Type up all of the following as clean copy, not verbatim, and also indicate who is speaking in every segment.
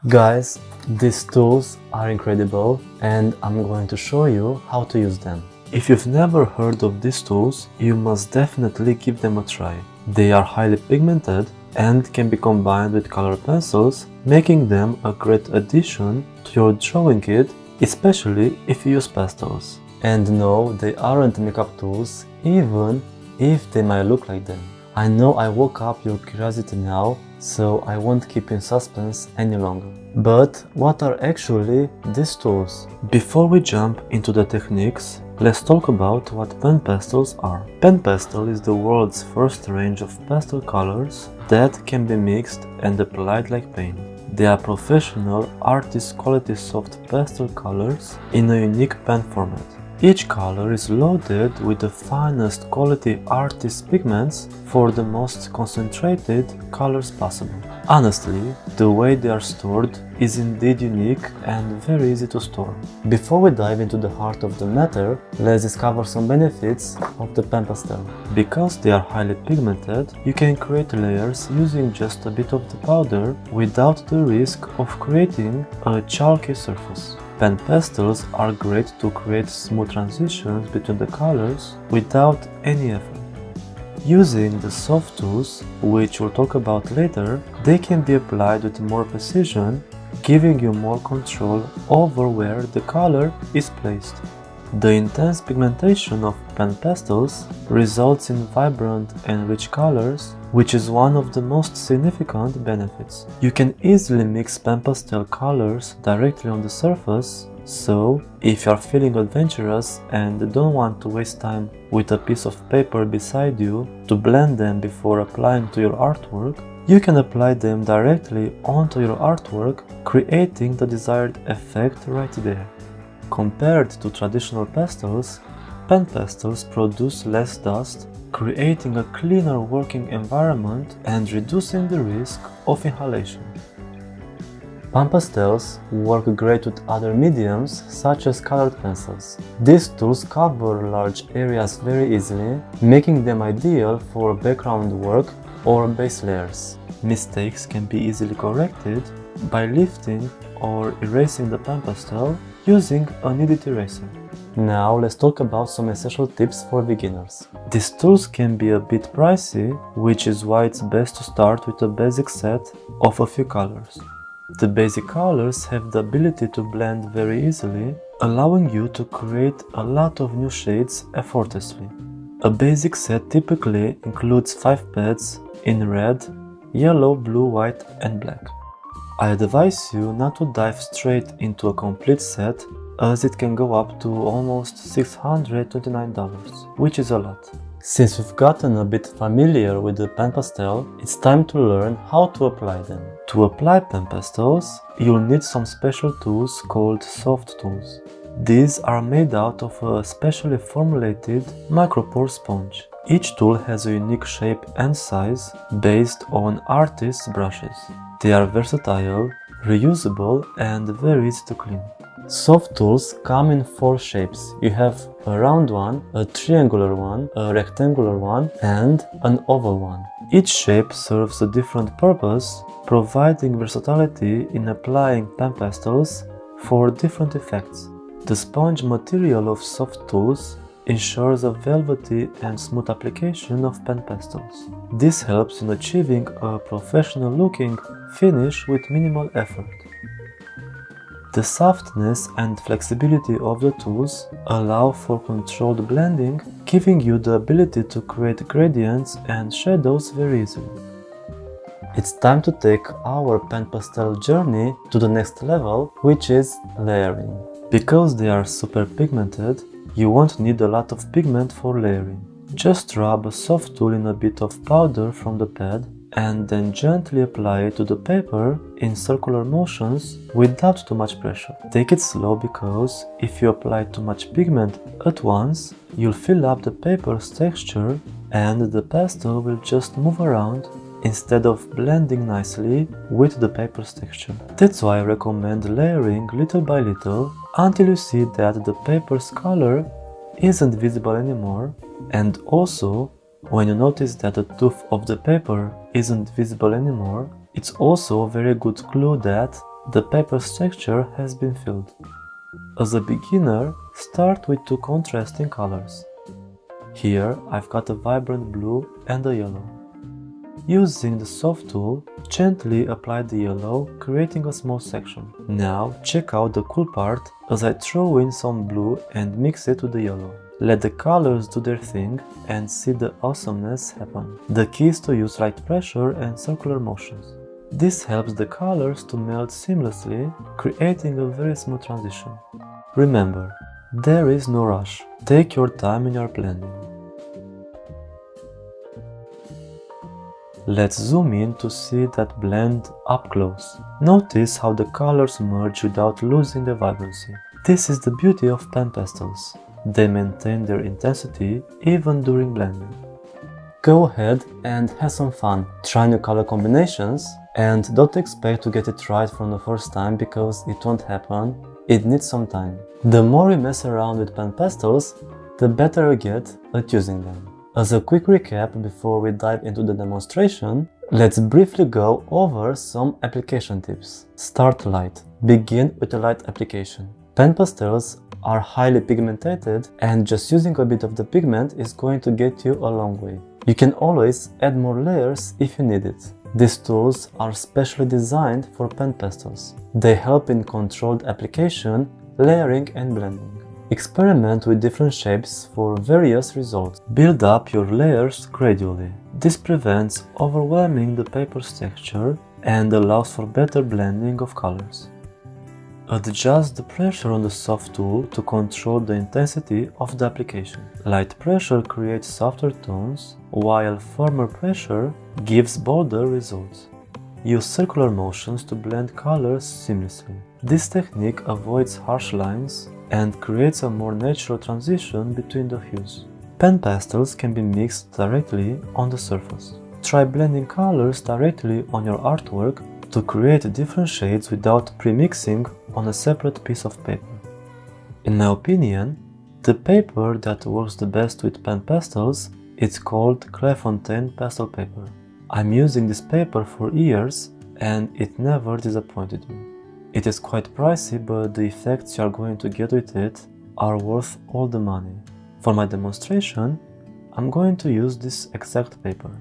Speaker 1: Guys, these tools are incredible and I'm going to show you how to use them. If you've never heard of these tools, you must definitely give them a try. They are highly pigmented and can be combined with color pencils, making them a great addition to your drawing kit, especially if you use pastels. And no, they aren't makeup tools, even if they might look like them. I know I woke up your curiosity now, so I won't keep you in suspense any longer. But what are actually these tools? Before we jump into the techniques, let's talk about what pan pastels are. Pan pastel is the world's first range of pastel colors that can be mixed and applied like paint. They are professional, artist quality soft pastel colors in a unique pan format. Each color is loaded with the finest quality artist pigments for the most concentrated colors possible. Honestly, the way they are stored is indeed unique and very easy to store. Before we dive into the heart of the matter, let's discover some benefits of the pan pastel. Because they are highly pigmented, you can create layers using just a bit of the powder without the risk of creating a chalky surface. Pan pastels are great to create smooth transitions between the colors without any effort. Using the soft tools, which we'll talk about later, they can be applied with more precision, giving you more control over where the color is placed. The intense pigmentation of pan pastels results in vibrant and rich colors, which is one of the most significant benefits. You can easily mix pan pastel colors directly on the surface, so if you are feeling adventurous and don't want to waste time with a piece of paper beside you to blend them before applying to your artwork, you can apply them directly onto your artwork, creating the desired effect right there. Compared to traditional pastels, pan pastels produce less dust, creating a cleaner working environment and reducing the risk of inhalation. Pan pastels work great with other mediums such as colored pencils. These tools cover large areas very easily, making them ideal for background work or base layers. Mistakes can be easily corrected by lifting or erasing the pan pastel using a kneaded eraser. Now let's talk about some essential tips for beginners. These tools can be a bit pricey, which is why it's best to start with a basic set of a few colors. The basic colors have the ability to blend very easily, allowing you to create a lot of new shades effortlessly. A basic set typically includes 5 pads in red, yellow, blue, white and black. I advise you not to dive straight into a complete set, as it can go up to almost $629, which is a lot. Since we've gotten a bit familiar with the pan pastel, it's time to learn how to apply them. To apply pan pastels, you'll need some special tools called soft tools. These are made out of a specially formulated micropore sponge. Each tool has a unique shape and size based on artists' brushes. They are versatile, reusable and very easy to clean. Soft tools come in 4 shapes. You have a round one, a triangular one, a rectangular one and an oval one. Each shape serves a different purpose, providing versatility in applying pan pastels for different effects. The sponge material of soft tools ensures a velvety and smooth application of pan pastels. This helps in achieving a professional-looking finish with minimal effort. The softness and flexibility of the tools allow for controlled blending, giving you the ability to create gradients and shadows very easily. It's time to take our pan pastel journey to the next level, which is layering. Because they are super pigmented, you won't need a lot of pigment for layering. Just rub a soft tool in a bit of powder from the pad and then gently apply it to the paper in circular motions without too much pressure. Take it slow because if you apply too much pigment at once, you'll fill up the paper's texture and the pastel will just move around instead of blending nicely with the paper's texture. That's why I recommend layering little by little until you see that the paper's color isn't visible anymore, and also when you notice that the tooth of the paper isn't visible anymore, it's also a very good clue that the paper's texture has been filled. As a beginner, start with two contrasting colors. Here I've got a vibrant blue and a yellow. Using the soft tool, gently apply the yellow, creating a small section. Now check out the cool part as I throw in some blue and mix it with the yellow. Let the colors do their thing and see the awesomeness happen. The key is to use light pressure and circular motions. This helps the colors to melt seamlessly, creating a very smooth transition. Remember, there is no rush. Take your time in your blending. Let's zoom in to see that blend up close. Notice how the colors merge without losing their vibrancy. This is the beauty of pan pastels. They maintain their intensity even during blending. Go ahead and have some fun. Try new color combinations and don't expect to get it right from the first time because it won't happen. It needs some time. The more you mess around with pan pastels, the better you get at using them. As a quick recap before we dive into the demonstration, let's briefly go over some application tips. Start light. Begin with a light application. Pan pastels are highly pigmented and just using a bit of the pigment is going to get you a long way. You can always add more layers if you need it. These tools are specially designed for pan pastels. They help in controlled application, layering and blending. Experiment with different shapes for various results. Build up your layers gradually. This prevents overwhelming the paper's texture and allows for better blending of colors. Adjust the pressure on the soft tool to control the intensity of the application. Light pressure creates softer tones, while firmer pressure gives bolder results. Use circular motions to blend colors seamlessly. This technique avoids harsh lines and creates a more natural transition between the hues. Pan pastels can be mixed directly on the surface. Try blending colors directly on your artwork to create different shades without pre-mixing on a separate piece of paper. In my opinion, the paper that works the best with pan pastels is called Clairefontaine pastel paper. I'm using this paper for years and it never disappointed me. It is quite pricey, but the effects you are going to get with it are worth all the money. For my demonstration, I'm going to use this exact paper.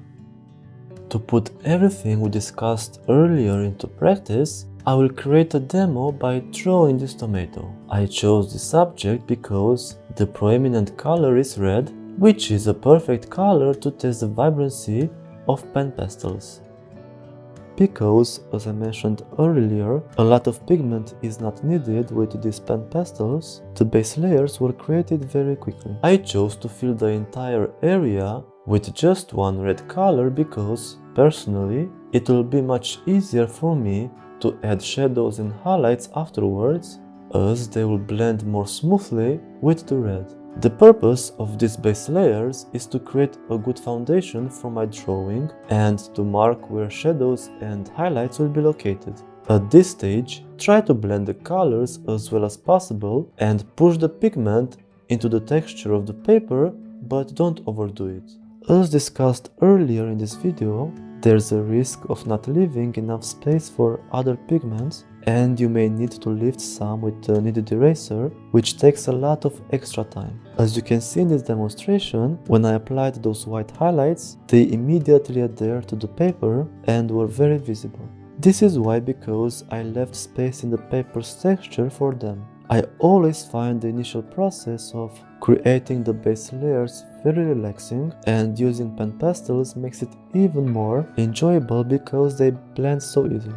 Speaker 1: To put everything we discussed earlier into practice, I will create a demo by drawing this tomato. I chose this subject because the prominent color is red, which is a perfect color to test the vibrancy of pan pastels. Because, as I mentioned earlier, a lot of pigment is not needed with these pan pastels, the base layers were created very quickly. I chose to fill the entire area with just one red color because, personally, it will be much easier for me to add shadows and highlights afterwards, as they will blend more smoothly with the red. The purpose of these base layers is to create a good foundation for my drawing and to mark where shadows and highlights will be located. At this stage, try to blend the colors as well as possible and push the pigment into the texture of the paper, but don't overdo it. As discussed earlier in this video, there's a risk of not leaving enough space for other pigments, and you may need to lift some with a kneaded eraser, which takes a lot of extra time. As you can see in this demonstration, when I applied those white highlights, they immediately adhered to the paper and were very visible. This is why, because I left space in the paper's texture for them. I always find the initial process of creating the base layers very relaxing, and using pan pastels makes it even more enjoyable because they blend so easily.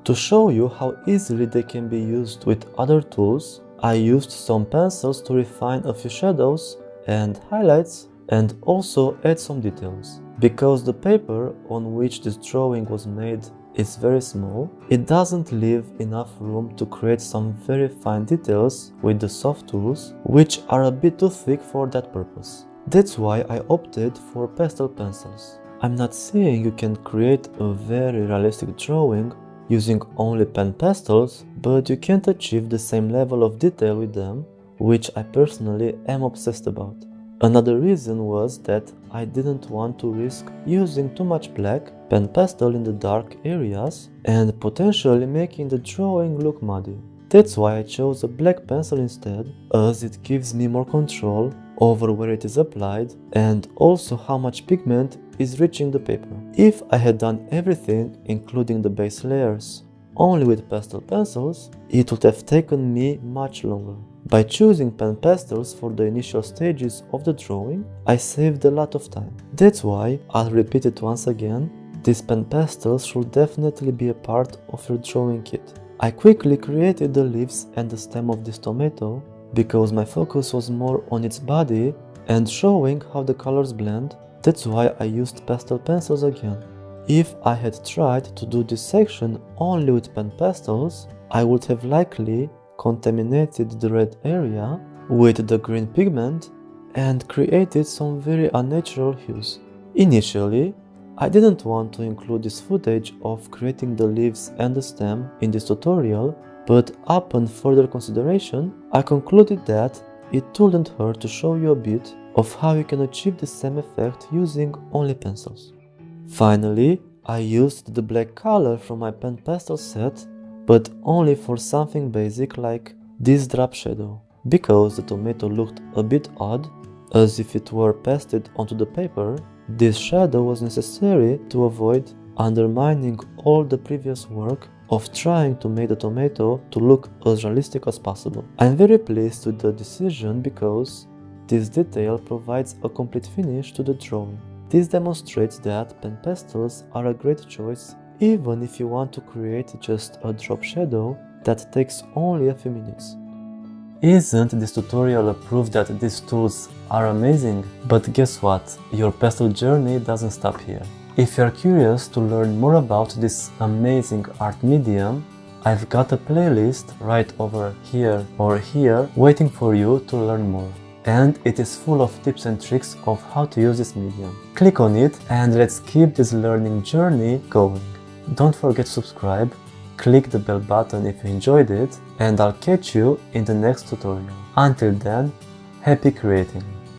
Speaker 1: To show you how easily they can be used with other tools, I used some pencils to refine a few shadows and highlights and also add some details. Because the paper on which this drawing was made is very small, it doesn't leave enough room to create some very fine details with the soft tools, which are a bit too thick for that purpose. That's why I opted for pastel pencils. I'm not saying you can create a very realistic drawing using only pan pastels, but you can't achieve the same level of detail with them, which I personally am obsessed about. Another reason was that I didn't want to risk using too much black pan pastel in the dark areas and potentially making the drawing look muddy. That's why I chose a black pencil instead, as it gives me more control over where it is applied and also how much pigment is reaching the paper. If I had done everything, including the base layers, only with pastel pencils, it would have taken me much longer. By choosing pan pastels for the initial stages of the drawing, I saved a lot of time. That's why, I'll repeat it once again, these pan pastels should definitely be a part of your drawing kit. I quickly created the leaves and the stem of this tomato because my focus was more on its body and showing how the colors blend. That's why I used pastel pencils again. If I had tried to do this section only with pan pastels, I would have likely contaminated the red area with the green pigment and created some very unnatural hues. Initially, I didn't want to include this footage of creating the leaves and the stem in this tutorial, but upon further consideration, I concluded that it wouldn't hurt to show you a bit of how you can achieve the same effect using only pencils. Finally, I used the black color from my pan pastel set, but only for something basic like this drop shadow, because the tomato looked a bit odd, as if it were pasted onto the paper. This shadow was necessary to avoid undermining all the previous work of trying to make the tomato to look as realistic as possible. I'm very pleased with the decision because this detail provides a complete finish to the drawing. This demonstrates that pan pastels are a great choice even if you want to create just a drop shadow that takes only a few minutes. Isn't this tutorial a proof that these tools are amazing? But guess what? Your pastel journey doesn't stop here. If you're curious to learn more about this amazing art medium, I've got a playlist right over here or here waiting for you to learn more. And it is full of tips and tricks of how to use this medium. Click on it and let's keep this learning journey going. Don't forget to subscribe, click the bell button if you enjoyed it, and I'll catch you in the next tutorial. Until then, happy creating!